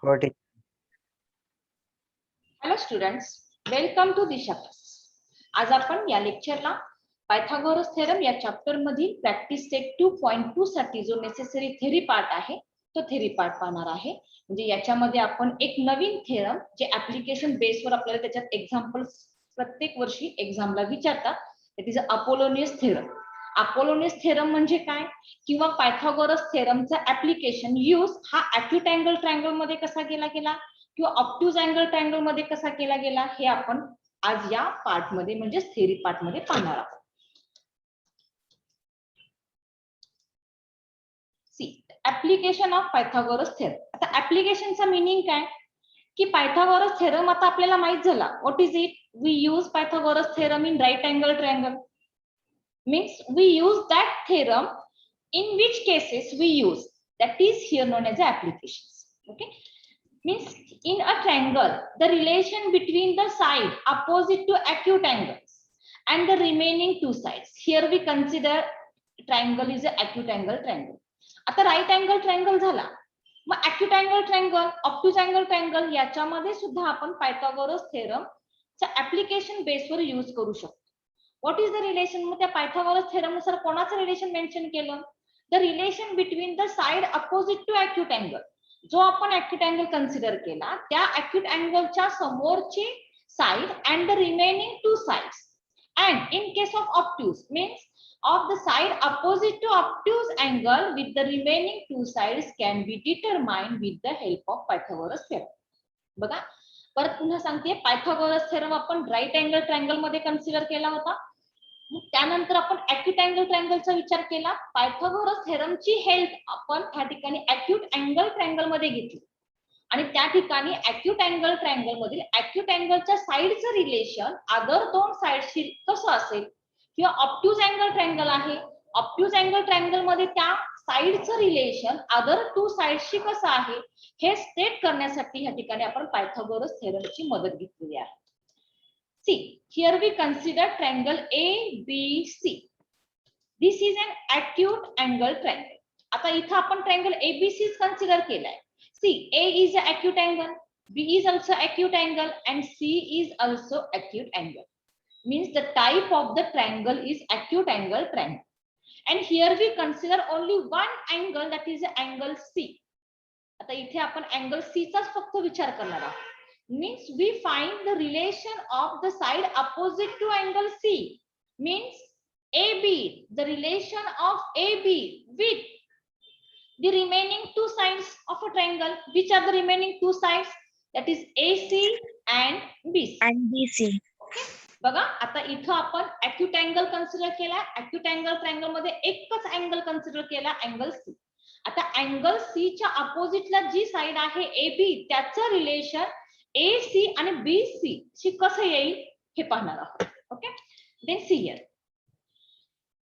हो ठीक. Hello students, welcome to Disha class. आज आपण या लेक्चरला पायथागोरस थेरम या चॅप्टर मधील प्रॅक्टिस सेट 2.2 साठी जो नेसेसरी थेरी पार्ट आहे तो थेरी पार्ट पाहणार आहे. म्हणजे याच्यामध्ये आपण एक नवीन थेरम जे ऍप्लिकेशन बेसवर आपल्याला त्याच्यात एक्झाम्पल्स प्रत्येक वर्षी एक्झामला विचारतात, it is Apollonius theorem. Apollonius theorem म्हणजे काय किंवा पायथागोरस थेरमचा ऍप्लिकेशन यूज हा ॲक्यूट अँगल ट्रायंगल मध्ये कसा केला गेला किंवा ऑब्ट्यूज अँगल ट्रायंगल मध्ये कसा केला गेला हे आपण आज या पार्ट मध्ये म्हणजे थेरी पार्ट मध्ये पाहणार आहोत. Application of Pythagoras theorem. आता ऍप्लिकेशनचा मीनिंग काय की पायथागोरस थेरम आता आपल्याला माहित झाला. What is it? We use Pythagoras theorem in right angle triangle. Means we use that theorem in which cases we use, that is here known as applications. Okay, means in a triangle the relation between the side opposite to acute angles and the remaining two sides, here we consider triangle is a acute angle triangle. आता right angle triangle झाला, मग acute angle triangle, obtuse angle triangle याच्यामध्ये सुद्धा आपण Pythagoras theorem चा application बेसवर use करू शकतो. What is the relation? मग त्या पायथागोरस थेरम नुसार कोणाचं रिलेशन मेन्शन केलं? The relation between the side opposite to acute angle. जो आपण ॲक्यूट अँगल कन्सिडर केला त्या ॲक्यूट अँगलच्या समोरची side and the remaining two sides, and in case of obtuse means of the side opposite to obtuse angle with the remaining two sides can be determined with the help of Pythagoras theorem. बघा परत पुन्हा सांगते, Pythagoras theorem आपण right angle triangle मध्ये consider केला होता. त्यानंतर आपण ॲक्यूट अँगल ट्रायंगलचा विचार केला. पायथागोरस थेरमची हेल्प आपण त्या ठिकाणी ॲक्यूट अँगल ट्रायंगल मध्ये घेतली आणि त्या ठिकाणी ॲक्यूट अँगल ट्रायंगल मधील ॲक्यूट अँगलच्या साइडचं रिलेशन अदर दोन साइडशी कसं असेल किंवा ऑब्ट्यूज अँगल ट्रायंगल आहे, ऑब्ट्यूज अँगल ट्रायंगल मध्ये त्या साइडचं रिलेशन अदर टू साइडशी कसं आहे हे स्टेट करण्यासाठी या ठिकाणी आपण पायथागोरस थेरमची मदत घेतलेली आहे. See, here we consider triangle ABC. This is an acute angle triangle. आता इथं आपण triangle ABC consider केलाय. See, A is an acute angle, B is also acute angle, and C is also acute angle. Means the type of the triangle is acute angle triangle. And here we consider only one angle, that is angle C. आता इथे आपण angle C चाच फक्त विचार करणार आहोत. Means we find the relation of the side opposite to angle C, means AB, the relation of AB with the remaining two sides of a triangle. Which are the remaining two sides? That is AC and BC. and BC. Okay, बघा आता इथं आपण acute angle consider केला. Acute angle triangle मध्ये एकच angle consider केला, angle C. आता angle C च्या अपोजिटला जी साइड आहे AB त्याचं रिलेशन AC आणि BC शी कसं येईल हे पाहणार आहोत. Okay, then see here.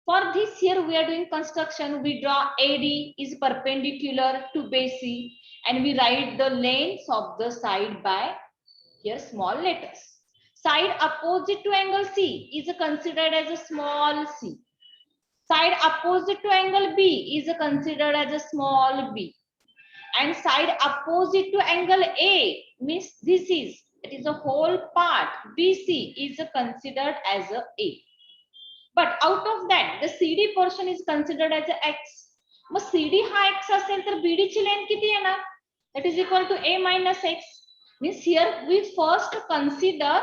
For this here we are doing construction. We draw AD is perpendicular to BC and we write the lengths of the side by here small letters. Side opposite to angle C is considered as a small c. Side opposite to angle B is considered as a small b. And side opposite to angle A means this is, it is a whole part BC is considered as a. But out of that the CD portion is considered as a x. Mug CD हा x असेल तर BD ची length किती येणार? That is equal to A minus x. Means here we first consider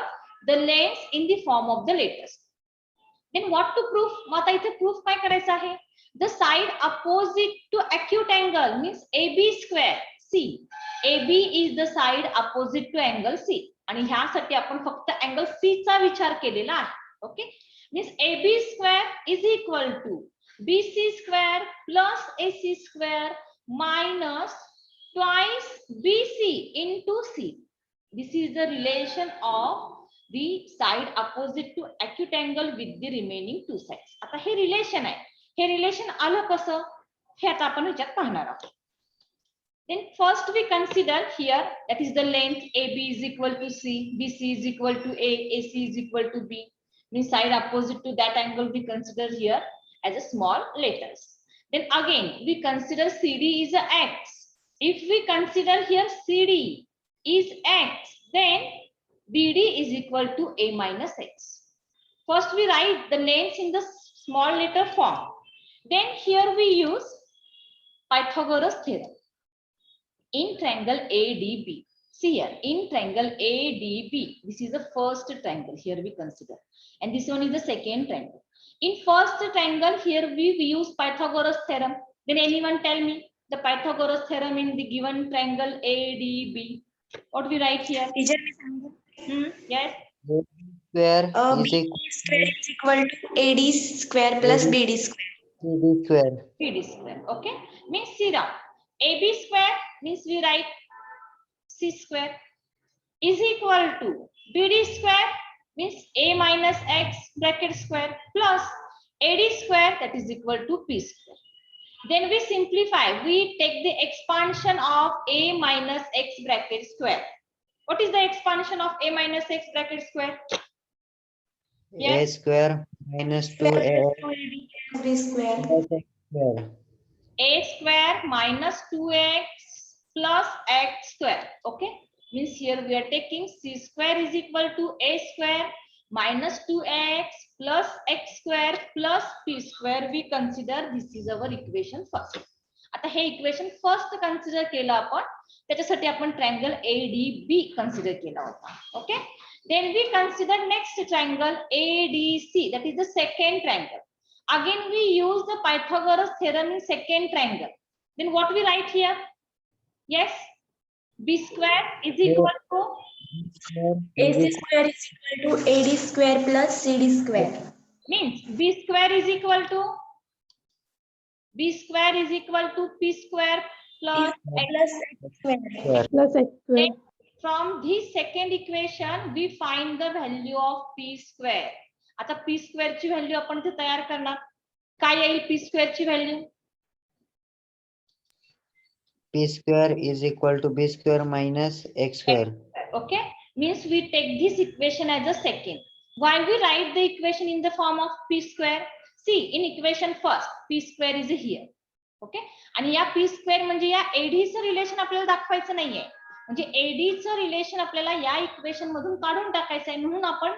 the length in the form of the letters. Then what to prove? मग आता इथे proof काय करायचं आहे? The side opposite to acute angle means AB square C. AB is the side opposite to angle C. आणि ह्यासाठी आपण फक्त angle C चा विचार केलेला आहे. Okay, means AB square is equal to BC square plus AC square minus twice BC into C. This is the relation of the side opposite to acute angle with the remaining two sides. आता हे relation आहे, हे relation आलं कसं हे आता आपण ह्याच्यात पाहणार आहोत. Then first we consider here, that is the length AB is equal to C, BC is equal to A, AC is equal to B. Means side opposite to that angle we consider here as a small letters. Then again we consider CD is a x. If we consider here CD is x, then BD is equal to A minus x. First we write the names in the small letter form. Then here we use Pythagoras theorem in triangle ADB. See here, in triangle ADB, this is the first triangle here we consider, and this one is the second triangle. In first triangle here we use Pythagoras theorem. Then anyone tell me the Pythagoras theorem in the given triangle ADB? What we write here? Teacher, Yes. Square BD square is equal to AD square plus BD square. CD square. BD square. Okay. Means see now. AB square means we write C square is equal to BD square means A minus X bracket square plus AD square, that is equal to P square. Then we simplify. We take the expansion of A minus X bracket square. What is the expansion of A minus X bracket square? A square minus 2A B square. plus X square. A square minus 2x plus x square. Okay, means here we are taking C square is equal to A square minus 2x plus x square plus P square. We consider this is our equation first. आता हे equation first consider केलं आपण, त्याच्यासाठी आपण triangle ADB consider केला होता. Okay, then we consider next triangle ADC, that is the second triangle. Again we use the Pythagoras theorem in second triangle. Then what we write here? Yes, B square is equal to AC square is equal to AD square plus CD square. means B square is equal to P square plus X. Plus X square. From this second equation we find the value of P square. आता P square ची value आपण इथे तयार करणार. काय येईल P square ची value? P square is equal to B square minus X square. Okay, means we take this equation as a second. Why we write the equation in the form of P square? See, in equation first P square is here. Okay, आणि या P square म्हणजे या AD चं relation आपल्याला दाखवायचं नाहीये, म्हणजे AD चं रिलेशन आपल्याला या इक्वेशन मधून काढून टाकायचं आहे, म्हणून आपण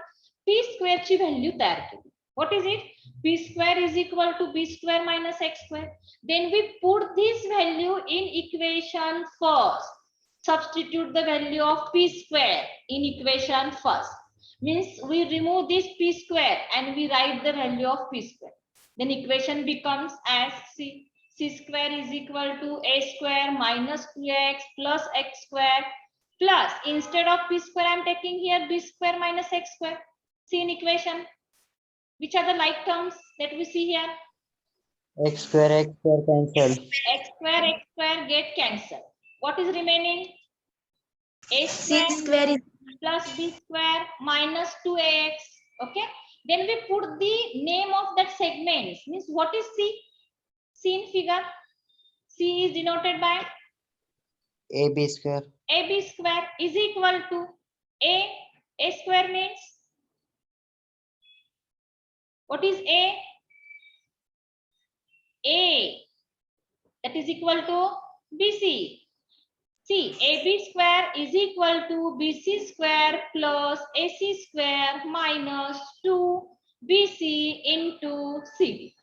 P square ची व्हॅल्यू तयार केली. What is it? P square is equal to B square minus X square. Then we put this value in equation first. Substitute the value of P square in equation first. Means we remove this P square and we write the value of P square. Then equation becomes as C square is equal to A square minus 2x plus X square plus, instead of P square I am taking here B square minus X square. See in equation, which are the like terms that we see here? X square cancel. X square get cancelled. What is remaining? A C square square is plus B square minus 2ax. Okay, then we put the name of that segment. Means what is C? C in figure, C is denoted by AB square. AB square is equal to A square means what is A? A, that is equal to BC. See, AB square is equal to BC square plus AC square minus 2BC into CB.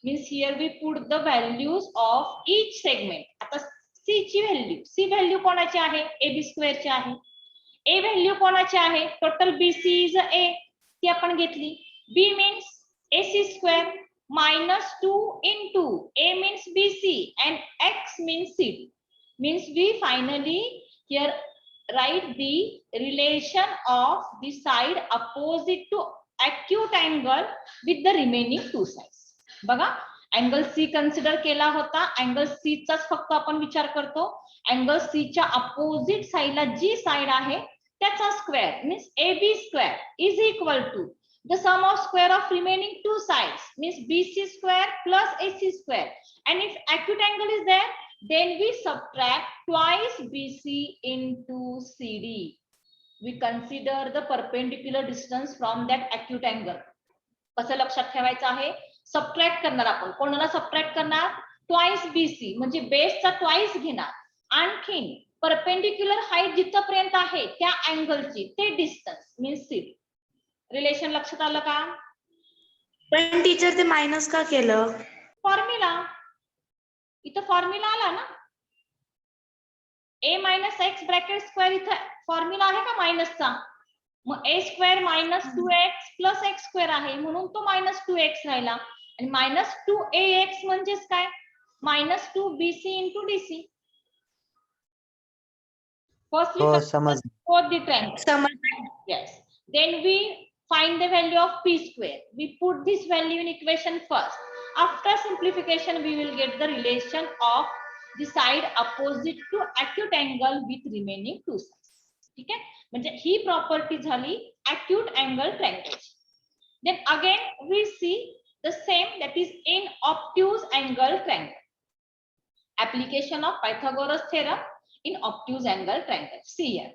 Means here we put the values of each segment. आता C ची value, C value कोणाची आहे? AB square ची आहे. A value कोणाची आहे? Total BC is A, ती आपण घेतली. B means AC square minus 2 into A means BC and X means CD. Means we finally here write the relation of the side opposite to acute angle with the remaining two sides. बघा, angle C consider केला होता, angle C चाच फक्त आपण विचार करतो. Angle C च्या opposite साइडला जी साइड आहे त्याचा square means AB square is equal to the sum of square of remaining two sides means BC square plus AC square, and if acute angle is there then we subtract twice BC into CD. We consider the perpendicular distance from that acute angle. कसं लक्षात ठेवायचं आहे? Subtract करणार आपण. कोणाला subtract करणार? Twice BC म्हणजे बेसचा twice घेणार आणखीन परपेंडिक्युलर हाईट जिथपर्यंत आहे त्या अँगलची ते डिस्टन्स मीन्स सी. रिलेशन लक्षात आलं का? पण टीचर ते मायनस का केलं? फॉर्म्युला, इथं फॉर्म्युला आला ना, a minus x bracket square, इथं फॉर्म्युला आहे का मायनसचा? मग a square minus 2x plus x square आहे म्हणून तो मायनस 2x राहिला. आणि मायनस 2ax म्हणजेच काय? Minus 2bc into DC. Firstly हो समज. both the triangle. समजलं. Yes. Then we find the value of p square. We put this value in equation first. After simplification, we will get the relation of the side opposite to acute angle with remaining two sides. ठीक आहे, म्हणजे ही property झाली acute angle triangle. Then again we see the same, that is in obtuse angle triangle. Application of Pythagoras theorem in obtuse angle triangle. See here.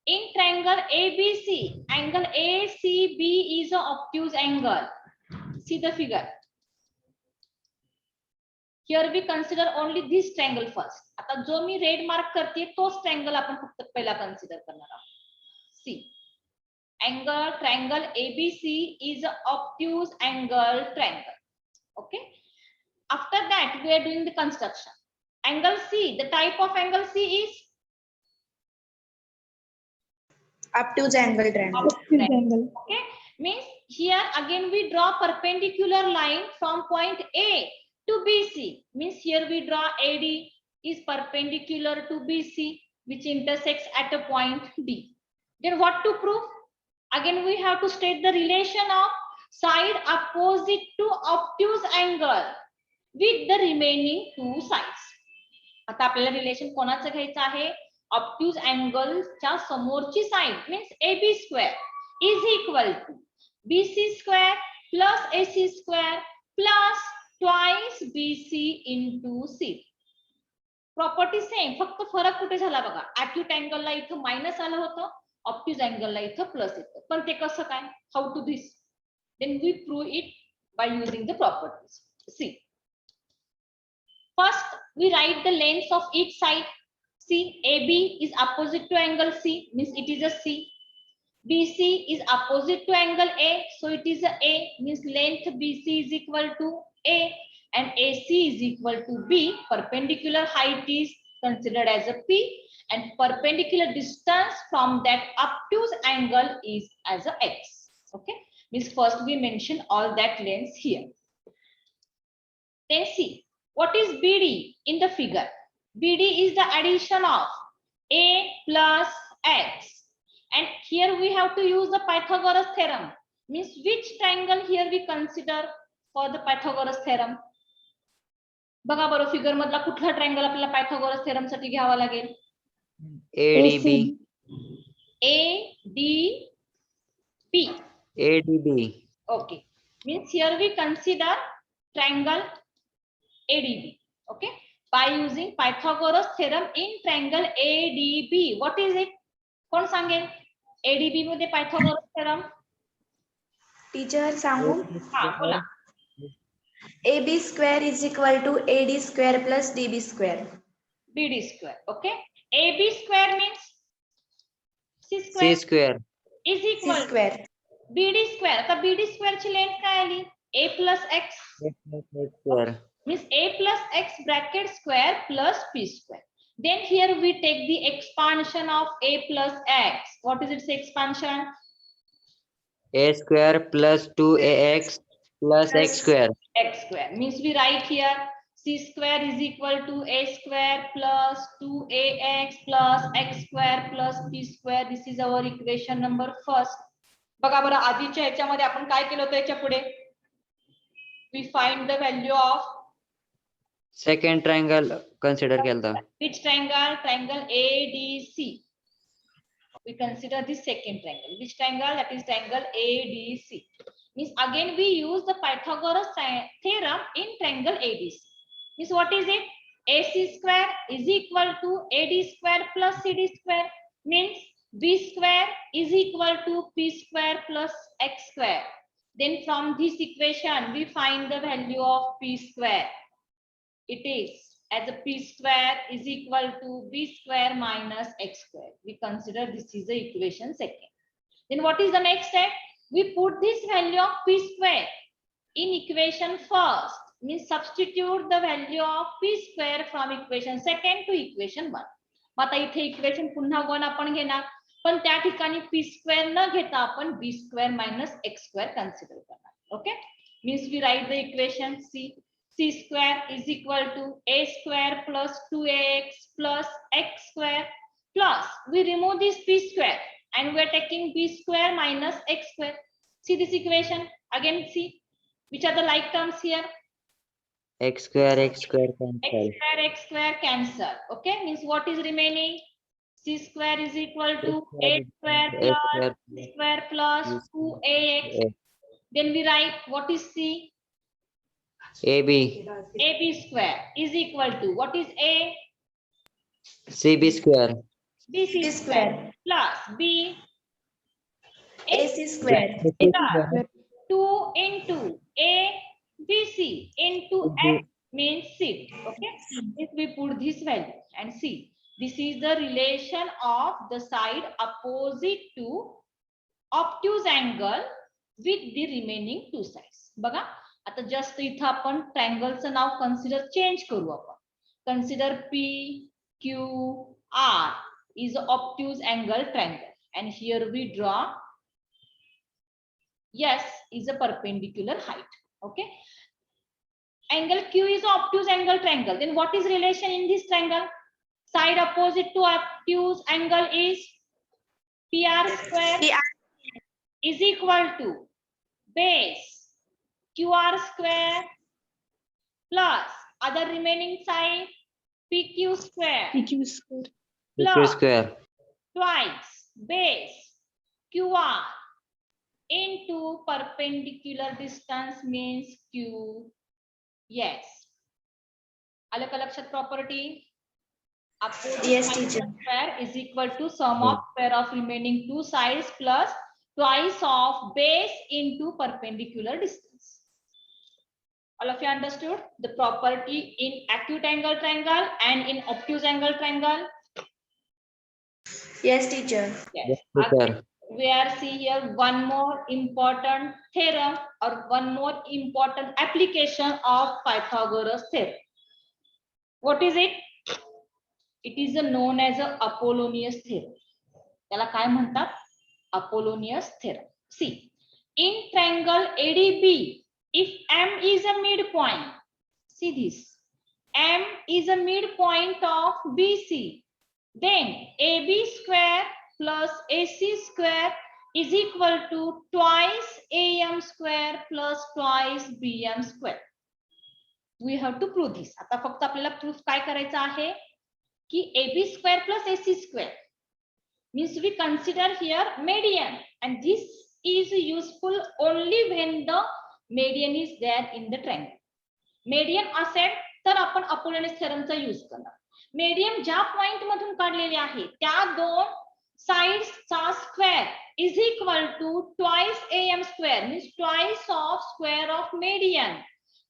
In triangle ABC, angle ACB is an obtuse angle. See the figure. Here we consider only this triangle first. आता जो मी red mark करते तोच triangle आपण फक्त पहिला consider करणार आहोत. See, angle triangle ABC is an obtuse angle triangle. Okay. After that, we are doing the construction. Angle C, the type of angle C is Obtuse angle triangle. okay, means here again we draw perpendicular line from point A to BC. Means here we draw AD is perpendicular to BC, which intersects at a point D. Then what to prove? Again we have to state the relation of side opposite to obtuse angle with the remaining two sides. आता आपल्याला relation कोणाचं घ्यायचं आहे? obtuse angle च्या समोरची side means AB square is equal to BC square plus AC square plus twice BC into C. Property same, फक्त फरक कुठे झाला बघा. acute angle ला इथं मायनस आलं होतं, obtuse angle ला इथं प्लस येतं. पण ते कसं काय? How to this? Then we prove it by using the properties. See, first we write the lengths of each side. See, AB is opposite to angle C, means it is a C. BC is opposite to angle A, so it is a A, means length BC is equal to A, and AC is equal to B. Perpendicular height is considered as a P, and perpendicular distance from that obtuse angle is as a X. Okay, means first we mention all that lengths here. Then see, what is BD in the figure? BD is the addition of A plus X, and here we have to use the Pythagoras theorem. Means which triangle here we consider for the Pythagoras theorem? बघा बरं, figure मधला कुठला triangle आपल्याला Pythagoras theorem साठी घ्यावा लागेल? ADB. ADB. Okay, means here we consider triangle ADB. Okay, by using Pythagoras theorem in triangle ADB. What is it? कोण सांगेल ADB मध्ये Pythagoras theorem? टीचर सांगू? हा बोला. AB square is equal to AD square plus DB square. BD square. Okay, AB square means C C square square. is C equal to square. BD square. आता BD square ची length काय आली? A plus X. X square. Means A plus X bracket square plus P square. Then here we take the expansion of A plus X. What is its expansion? A square plus 2AX plus X square. X square. Means we write here C square is equal to A square plus 2AX plus X square plus P square. This is our equation number first. बघा बरं, आधीच्या ह्याच्यामध्ये आपण काय केलं होतं याच्या पुढे? We find the value of Second triangle consider केलता. which triangle? Triangle ADC. We consider the second triangle. Which triangle? That is triangle ADC. Means again we use the Pythagoras theorem in triangle ADC. Means what is it? AC square is equal to AD square plus CD square. Means B square is equal to P square plus X square. Then from this equation we find the value of P square. It is as a p square is equal to b square minus x square. We consider this is the equation second. Then what is the next step? We put this value of p square in equation first, means substitute the value of p square from equation second to equation 1. आता इथे equation पुन्हा 1 आपण घेणार, पण त्या ठिकाणी p square न घेता आपण b square minus x square consider करणार. Okay, means we write the equation c square is equal to a square plus 2ax plus x square plus we remove this p square and we are taking b square minus x square. See this equation again, see which are the like terms here. X square cancel. X square cancel. Okay, means what is remaining? C square is equal to a square plus 2ax. Then we write what is c? AB square is equal to what is a? CB square bc square plus b AC square. plus 2 into a bc into x means c. Okay, if we put this value and see, this is the relation of the side opposite to obtuse angle with the remaining two sides. बघा आता just इथं आपण ट्रायंगलचं नाव consider change करू. आपण consider p q r is obtuse angle triangle and here we draw s is a perpendicular height. Okay, angle q is obtuse angle triangle. Then what is relation in this triangle? Side opposite to obtuse angle is pr square is equal to base qr square plus other remaining side pq square plus twice base qr into perpendicular distance means q. Yes, अलग अलग लक्षात property. Yes, teacher. Square is equal to sum of square of remaining two sides plus twice of base into perpendicular distance. All of you understood the property in acute angle triangle and in obtuse angle triangle? Yes, teacher. Yes. Teacher. We are see here one more important theorem or one more important application of Pythagoras theorem. What is it? It is known as a Apollonius theorem. त्याला काय म्हणतात? Apollonius theorem. See, in triangle ADB, if M is a midpoint, see this, M is a midpoint of BC, then AB square plus AC square is equal to twice AM square plus twice BM square. We have to prove this. आता फक्त आपल्याला proof काय करायचं आहे की AB square plus AC square means we consider here median and this is useful only when the median is there in the triangle. Median असेल तर आपण अपोलोनियस थेरमचा यूज करणार. मीडियन ज्या पॉइंट मधून काढलेले आहे त्या दोन साइड्स चा square is equal to twice AM square means twice of square of median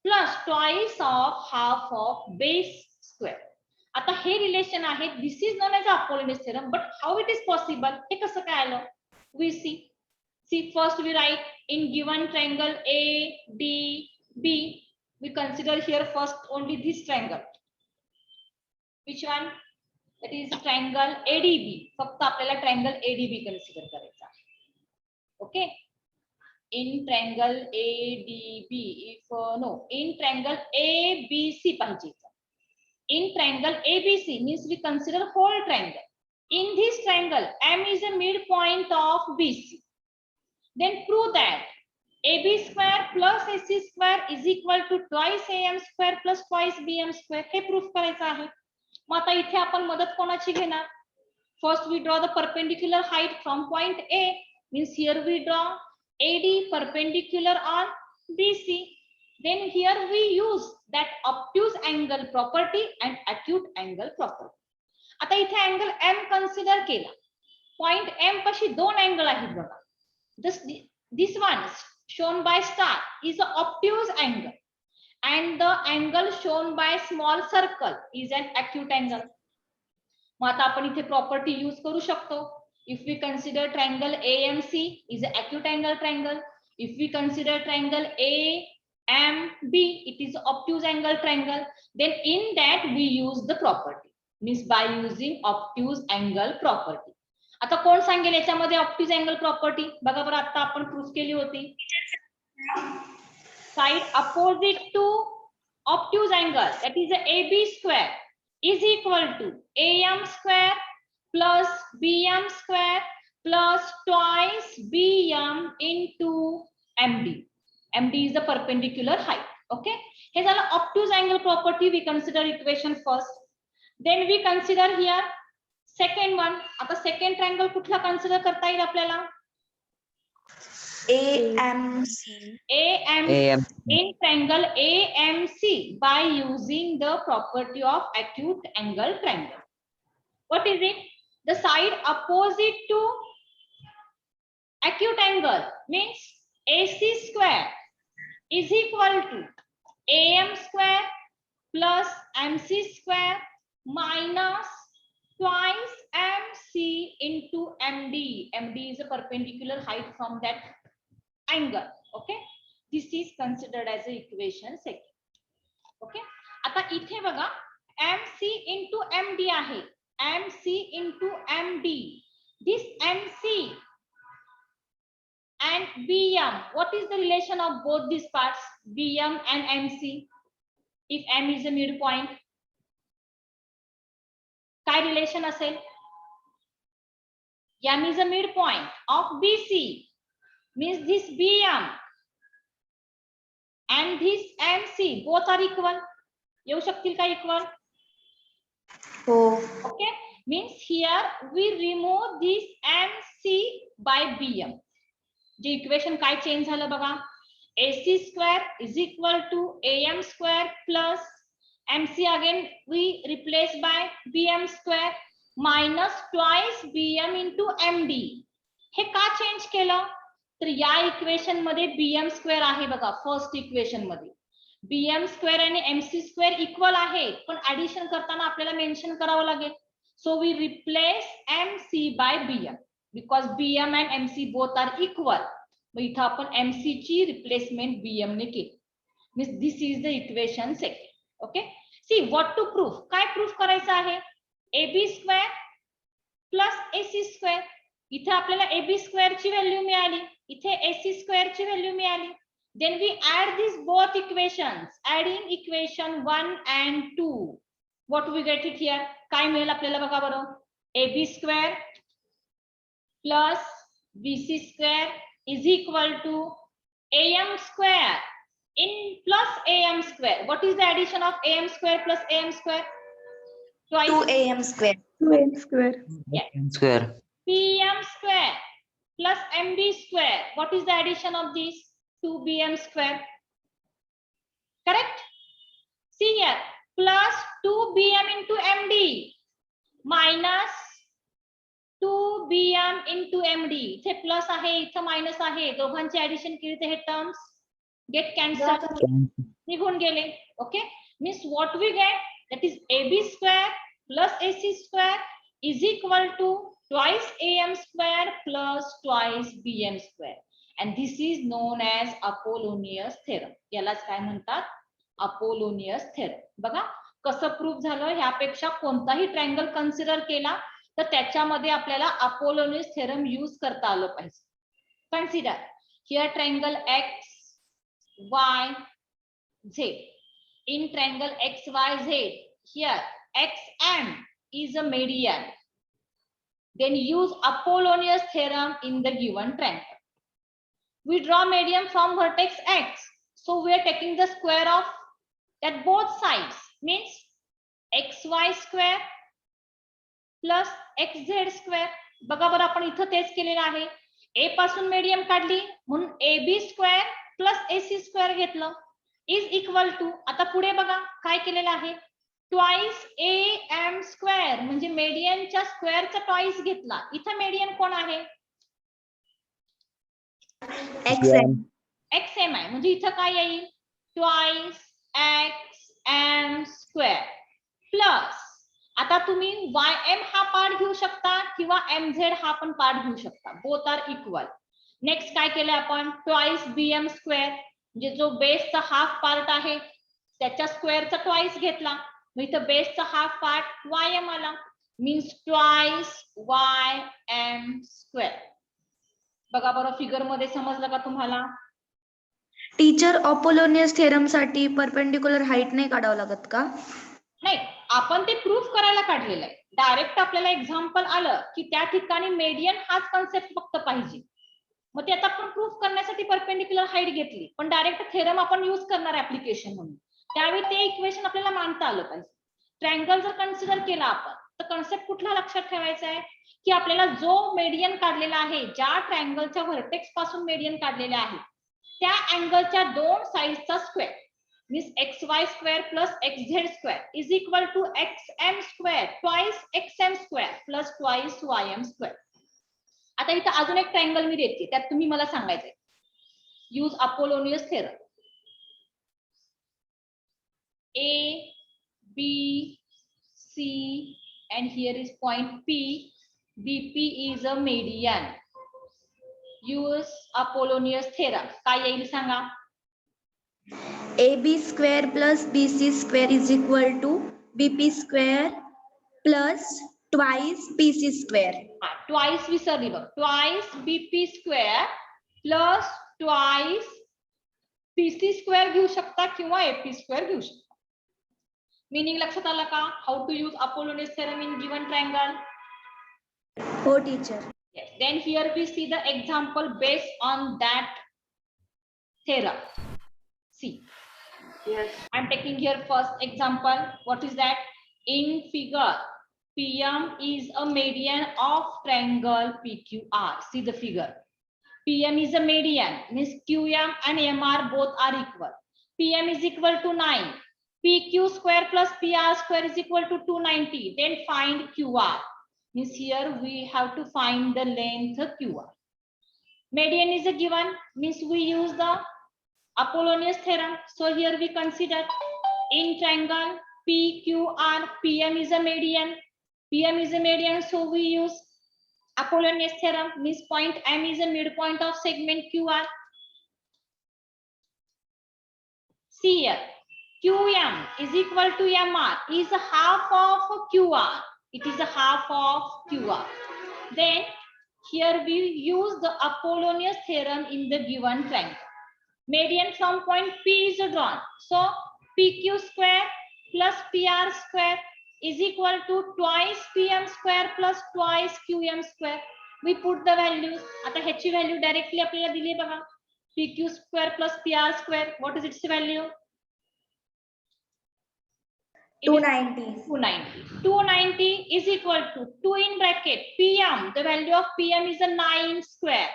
plus twice of half of base square. आता हे रिलेशन आहे. This is known as Apollonius theorem but how it is possible हे कसं काय आलं? We see first we write in given triangle ADB we consider here first only this triangle. Which one? That is triangle ADB. फक्त आपल्याला triangle ADB consider करायचा आहे. Okay. In triangle ADB, if no, in triangle ABC पाहिजे. In triangle ABC means we consider whole triangle. In this triangle, M is a midpoint of BC. Then prove that AB square plus AC square is equal to twice AM square plus twice BM square. Hey proof करायचं आहे. मग आता इथे आपण मदत कोणाची घेणार? First we draw the perpendicular height from point A. Means here we draw AD perpendicular on BC. Then here we use that obtuse angle property and acute angle property. आता इथे angle M consider केला. Point M पाशी दोन angle आहेत बघा. This one shown by star is an obtuse angle and the angle shown by small circle is an acute angle. मग आता आपण इथे प्रॉपर्टी यूज करू शकतो. If we consider triangle AMC is an acute angle triangle. If we consider triangle AMB, it is obtuse angle triangle. Then in that we use the property. Means by using obtuse angle property. आता कोण सांगेल याच्यामध्ये obtuse angle property? बघा बरं, आता आपण proof केली होती. Side opposite to obtuse angle, that is a AB square, is equal to AM square plus BM square plus twice BM into MD. MD is the perpendicular height. Okay. हे झालं obtuse angle property. We consider equation first. Then we consider here second one. आता second triangle कुठला consider करता येईल आपल्याला? AMC. In triangle AMC by using the property of acute angle triangle. What is it? The side opposite to acute angle means AC square is equal to AM square plus MC square minus twice MC into MD. MD is a perpendicular height from that angle. Okay, this is considered as a equation second. Okay, आता इथे बघा MC into MD आहे. MC into MD. This MC and BM, what is the relation of both these parts, BM and MC? If M is a midpoint, काय relation असेल? M is a midpoint of BC, means this BM and this MC both are equal. येऊ शकतील का equal? Oh. Okay, means here we remove this MC by BM. J equation काय change झालं बघा, AC square is equal to AM square plus MC again we replace by BM square minus twice BM into MD. हे का change केलं? तर या equation मध्ये BM square आहे बघा. फर्स्ट इक्वेशन मध्ये BM स्क्वेअर आणि MC स्क्वेअर इक्वल आहे, पण ऍडिशन करताना आपल्याला मेन्शन करावं लागेल. So we replace MC by BM because BM and MC both are equal. मग इथं आपण MC ची रिप्लेसमेंट BM ने केली. Means this is the equation second. Okay, see what to proof. काय प्रूफ करायचं आहे? AB square plus AC square. इथे आपल्याला AB स्क्वेअर ची व्हॅल्यू मिळाली, इथे AC स्क्वेअर ची व्हॅल्यू मिळाली. Then we add these both equations, adding equation 1 and 2. What we get it here? काय मिळेल आपल्याला बघा बरं. AB square plus BC square is equal to AM square in plus AM square. What is the addition of AM square plus AM square? Twice 2AM square. 2AM square. Yes. Square. PM square plus MB square. What is the addition of this? 2BM square. Correct? See here, plus 2BM into MD minus 2BM into MD. इथे plus आहे, इथे minus आहे. दोघांचे addition केले तर हे terms gate cancel, निघून गेले. Okay, means what we get, that is AB square plus AC square is equal to twice AM square plus twice BM square. And this is known as Apollonius theorem. यालाच काय म्हणतात? Apollonius theorem. बघा कसं proof झालं. ह्यापेक्षा कोणताही triangle consider केला तर त्याच्यामध्ये आपल्याला Apollonius theorem यूज करता आलं पाहिजे. Consider here triangle X Y Z. In triangle X Y Z, here XM is a median. Then use Apollonius theorem in the given triangle. We draw median from vertex X. So we are taking the square of at both sides. Means XY square plus XZ square. बघा बरं आपण इथं तेच केलेलं आहे. A पासून medium काढली म्हणून AB square plus AC square घेतलं इज इक्वल टू. आता पुढे बघा काय केलेलं आहे. ट्वाइस AM स्क्वेअर म्हणजे मीडियनच्या स्क्वेअरचा ट्वाइस घेतला. इथं मीडियन कोण आहे? XM. XM आहे म्हणजे इथं काय येईल? ट्वाइस XM स्क्वेअर प्लस, आता तुम्ही YM हा पार्ट घेऊ शकता किंवा MZ हा पण पार्ट घेऊ शकता, बोथ आर इक्वल. नेक्स्ट काय केलं आपण, ट्वाइस BM स्क्वेअर, म्हणजे जो बेसचा हाफ पार्ट आहे त्याच्या स्क्वेअरचा ट्वाइस घेतला, मग इथं बेसचा हाफ पार्ट YM आला, मीन्स ट्वाइस YM स्क्वेअर. बघा बरं फिगर मध्ये समजलं का तुम्हाला? टीचर अपोलोनियस थेरम साठी परपेंडिक्युलर हाईट नाही काढावं लागत का? नाही, आपण ते प्रूफ करायला काढलेलं आहे. डायरेक्ट आपल्याला एक्झाम्पल आलं की त्या ठिकाणी मेडियन हाच कॉन्सेप्ट फक्त पाहिजे, मग ते आता आपण प्रूफ करण्यासाठी परपेंडिक्युलर हाईट घेतली, पण डायरेक्ट थेरम आपण युज करणार ऍप्लिकेशन म्हणून, त्यावेळी ते इक्वेशन आपल्याला मांडता आलं पाहिजे. ट्रायंगल जर कन्सिडर केला आपण तर कॉन्सेप्ट कुठला लक्षात ठेवायचा आहे की आपल्याला जो मेडियन काढलेला आहे, ज्या ट्रायंगलच्या व्हर्टेक्स पासून मेडियन काढलेला आहे त्या अँगलच्या दोन साइडचा square means XY square plus XZ square is equal to XM square twice XM square plus twice YM square. आता इथं अजून एक ट्रायंगल मी देते, त्यात तुम्ही मला सांगायचंय use Apollonius theorem. A, B, C and here is point P. BP is a median. Use Apollonius theorem. काय येईल सांगा? AB square plus BC square is equal to BP square plus twice PC square. Twice विसरली बघ, twice BP square plus twice PC square घेऊ शकता किंवा AP square घेऊ शकता. Meaning लक्षात आला का? How to use Apollonius theorem in given triangle? हो teacher. Yes. Then here we see the example based on that theorem. See. Yes. I'm taking here first example. What is that? In figure, PM is a median of triangle PQR. See the figure. PM is a median, means QM and MR both are equal. PM is equal to 9. PQ square plus PR square is equal to 290. Then find QR. Means here we have to find the length QR. Median is a given, means we use the Apollonius theorem. So here we consider in triangle PQR, PM is a median. PM is a median, so we use Apollonius theorem, means point M is a midpoint of segment QR. See here, QM is equal to MR is a half of QR. It is a half of QR. Then here we use the Apollonius theorem in the given triangle. Median from point P is drawn. So PQ square plus PR square is equal to twice PM square plus twice QM square. We put the values. आता ह्याची value directly आपल्याला दिली आहे बघा. PQ square plus PR square. What is its value? 290. 290. 290 is equal to 2 in bracket PM. The value of PM is a 9 square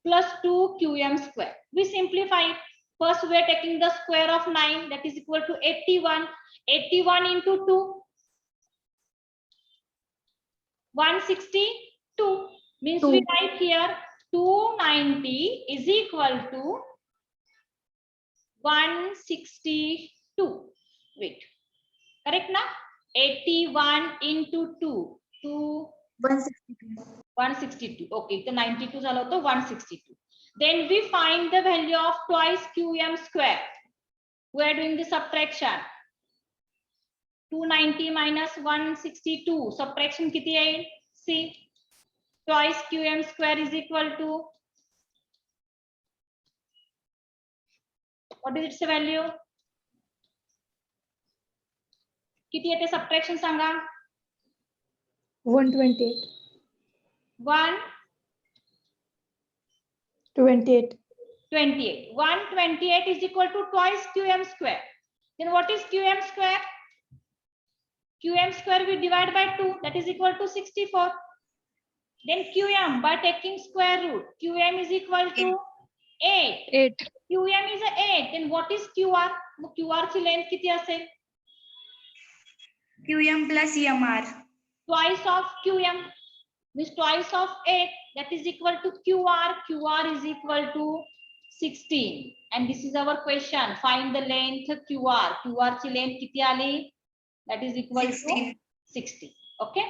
plus 2 QM square. We simplify it. First we are taking the square of 9, that is equal to 81. 81 into 2, 162. Means we write here 290 is equal to 162. Wait. Correct na? 81 into 2. 162. 162. Okay, the 92 झालं होतं 162. Then we find the value of twice QM square. We are doing the subtraction. 290 minus 162. Subtraction किती येईल? See. Twice QM square is equal to, what is its value? किती येते subtraction Sanga? 128. 128. 128 is equal to twice QM square. Then what is QM square? QM square we divide by 2, that is equal to 64. Then QM by taking square root. QM is equal to 8. 8. QM is a 8. Then what is QR? QR ची length किती असेल? QM plus MR. Twice of QM means twice of 8, that is equal to QR. QR is equal to 16 and this is our question. Find the length QR. QR ची length किती आली? That is equal to 60. Okay,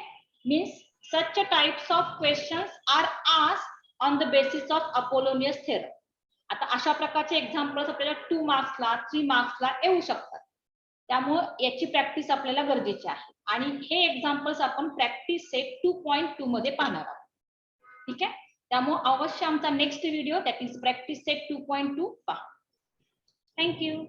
means such a types of questions are asked on the basis of Apollonius theorem. आता अशा प्रकारचे examples आपल्याला 2 मार्क्सला 3 मार्क्सला येऊ शकतात. त्यामुळे याची प्रॅक्टिस आपल्याला गरजेची आहे आणि हे एक्झाम्पल्स आपण प्रॅक्टिस सेट 2.2 मध्ये पाहणार आहोत. ठीक आहे, त्यामुळे अवश्य आमचा next video that is practice set 2.2 पहा. थँक्यू.